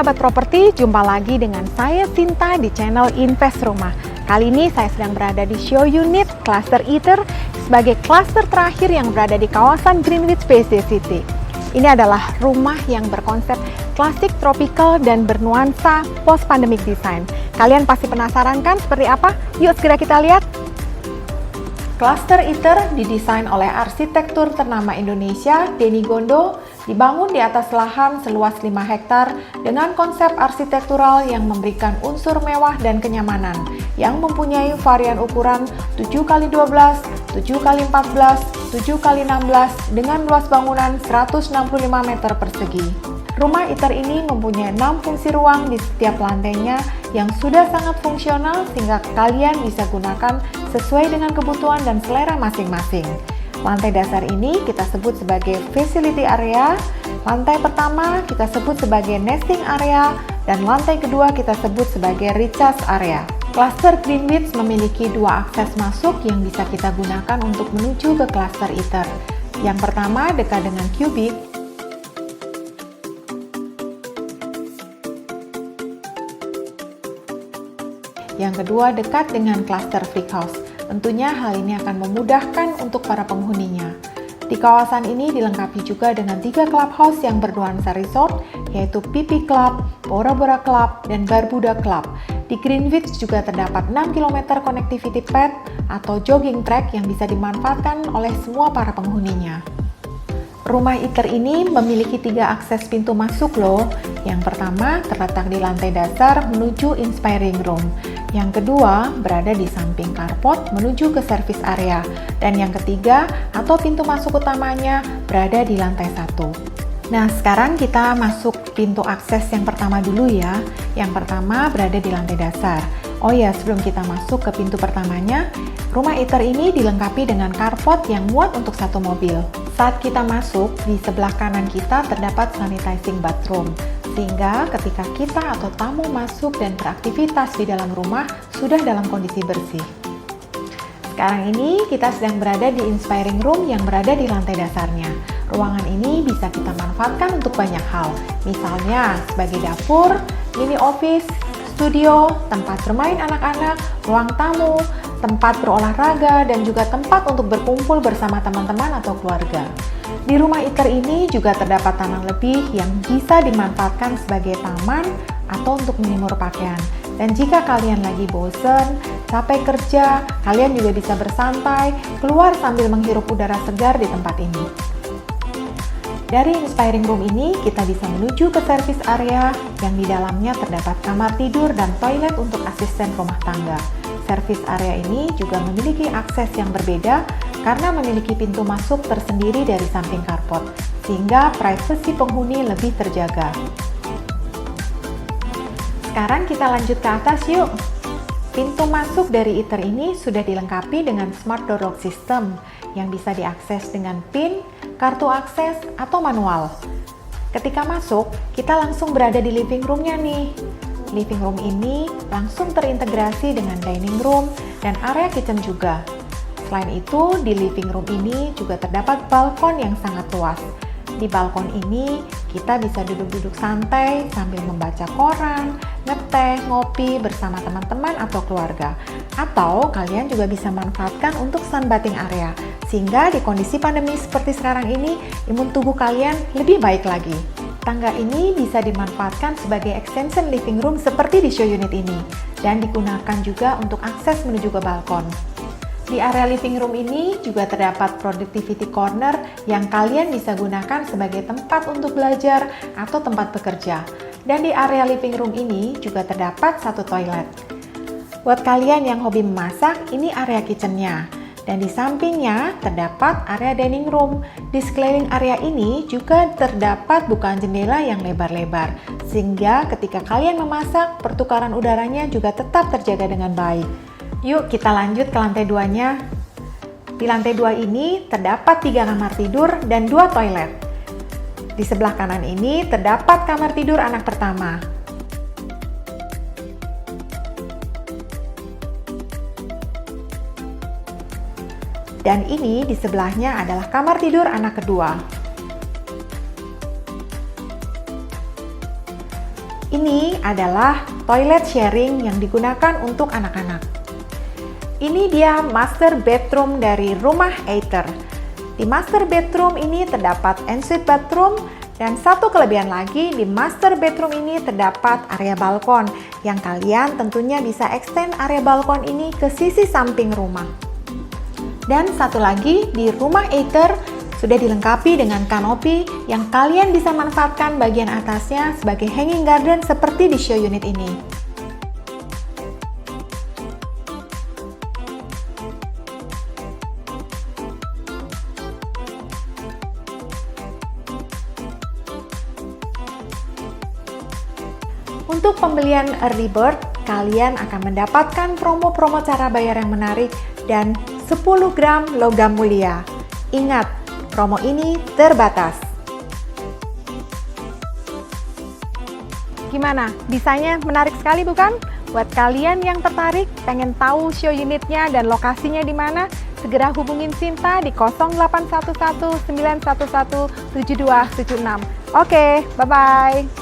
sahabat properti, jumpa lagi dengan saya Sinta di channel Invest Rumah. Kali ini saya sedang berada di show unit Cluster Eater sebagai cluster terakhir yang berada di kawasan Greenwich BC City. Ini adalah rumah yang berkonsep klasik tropical dan bernuansa post-pandemic design. Kalian pasti penasaran kan seperti apa? Yuk segera kita lihat. Cluster Eater didesain oleh arsitektur ternama Indonesia, Denny Gondo, dibangun di atas lahan seluas 5 hektar dengan konsep arsitektural yang memberikan unsur mewah dan kenyamanan, yang mempunyai varian ukuran 7x12, 7x14, 7x16 dengan luas bangunan 165 meter persegi. Rumah Eater ini mempunyai 6 fungsi ruang di setiap lantainya yang sudah sangat fungsional sehingga kalian bisa gunakan sesuai dengan kebutuhan dan selera masing-masing. Lantai dasar ini kita sebut sebagai facility area, lantai pertama kita sebut sebagai nesting area, dan lantai kedua kita sebut sebagai recharge area. Cluster Greenwich memiliki 2 akses masuk yang bisa kita gunakan untuk menuju ke Cluster Eater. Yang pertama dekat dengan Cubic, yang kedua dekat dengan Cluster Freak House. Tentunya hal ini akan memudahkan untuk para penghuninya. Di kawasan ini dilengkapi juga dengan 3 clubhouse yang bernuansa resort, yaitu PP Club, Bora Bora Club, dan Barbuda Club. Di Greenwich juga terdapat 6 km connectivity path atau jogging track yang bisa dimanfaatkan oleh semua para penghuninya. Rumah Eater ini memiliki 3 akses pintu masuk loh. Yang pertama terletak di lantai dasar menuju inspiring room. Yang kedua berada di samping carport menuju ke service area. Dan yang ketiga atau pintu masuk utamanya berada di lantai 1. Nah, sekarang kita masuk pintu akses yang pertama dulu ya. Yang pertama berada di lantai dasar. Oh ya, sebelum kita masuk ke pintu pertamanya, rumah Eater ini dilengkapi dengan carport yang muat untuk 1 mobil. Saat kita masuk, di sebelah kanan kita terdapat sanitizing bathroom, sehingga ketika kita atau tamu masuk dan beraktivitas di dalam rumah sudah dalam kondisi bersih. Sekarang ini kita sedang berada di inspiring room yang berada di lantai dasarnya. Ruangan ini bisa kita manfaatkan untuk banyak hal, misalnya sebagai dapur, mini office, studio, tempat bermain anak-anak, ruang tamu, tempat berolahraga, dan juga tempat untuk berkumpul bersama teman-teman atau keluarga. Di rumah Eater ini juga terdapat tanah lebih yang bisa dimanfaatkan sebagai taman atau untuk menjemur pakaian. Dan jika kalian lagi bosen, capek kerja, kalian juga bisa bersantai, keluar sambil menghirup udara segar di tempat ini. Dari inspiring room ini, kita bisa menuju ke service area yang di dalamnya terdapat kamar tidur dan toilet untuk asisten rumah tangga. Service area ini juga memiliki akses yang berbeda karena memiliki pintu masuk tersendiri dari samping carport, sehingga privasi penghuni lebih terjaga. Sekarang kita lanjut ke atas yuk. Pintu masuk dari Eater ini sudah dilengkapi dengan smart door lock system yang bisa diakses dengan PIN, kartu akses, atau manual. Ketika masuk, kita langsung berada di living room-nya nih. Living room ini langsung terintegrasi dengan dining room dan area kitchen juga. Selain itu, di living room ini juga terdapat balkon yang sangat luas. Di balkon ini, kita bisa duduk-duduk santai sambil membaca koran, ngeteh, ngopi bersama teman-teman atau keluarga. Atau kalian juga bisa manfaatkan untuk sunbathing area, sehingga di kondisi pandemi seperti sekarang ini, imun tubuh kalian lebih baik lagi. Tangga ini bisa dimanfaatkan sebagai extension living room seperti di show unit ini, dan digunakan juga untuk akses menuju ke balkon. Di area living room ini juga terdapat productivity corner yang kalian bisa gunakan sebagai tempat untuk belajar atau tempat bekerja. Dan di area living room ini juga terdapat 1 toilet. Buat kalian yang hobi memasak, ini area kitchennya. Dan di sampingnya terdapat area dining room. Di sekeliling area ini juga terdapat bukaan jendela yang lebar-lebar, sehingga ketika kalian memasak, pertukaran udaranya juga tetap terjaga dengan baik. Yuk kita lanjut ke lantai 2-nya. Di lantai 2 ini terdapat 3 kamar tidur dan 2 toilet. Di sebelah kanan ini terdapat kamar tidur anak pertama. Dan ini di sebelahnya adalah kamar tidur anak kedua. Ini ini adalah toilet sharing yang digunakan untuk anak-anak. Ini dia master bedroom dari rumah Aether. Di master bedroom ini terdapat ensuite bathroom, dan satu kelebihan lagi, di master bedroom ini terdapat area balkon yang kalian tentunya bisa extend area balkon ini ke sisi samping rumah. Dan satu lagi, di rumah Aether sudah dilengkapi dengan kanopi yang kalian bisa manfaatkan bagian atasnya sebagai hanging garden seperti di show unit ini. Untuk pembelian early bird, kalian akan mendapatkan promo-promo cara bayar yang menarik dan 10 gram logam mulia. Ingat, promo ini terbatas. Gimana? Desainnya menarik sekali bukan? Buat kalian yang tertarik, pengen tahu show unitnya dan lokasinya di mana, segera hubungin Sinta di 0811 911 7276. Oke, bye-bye.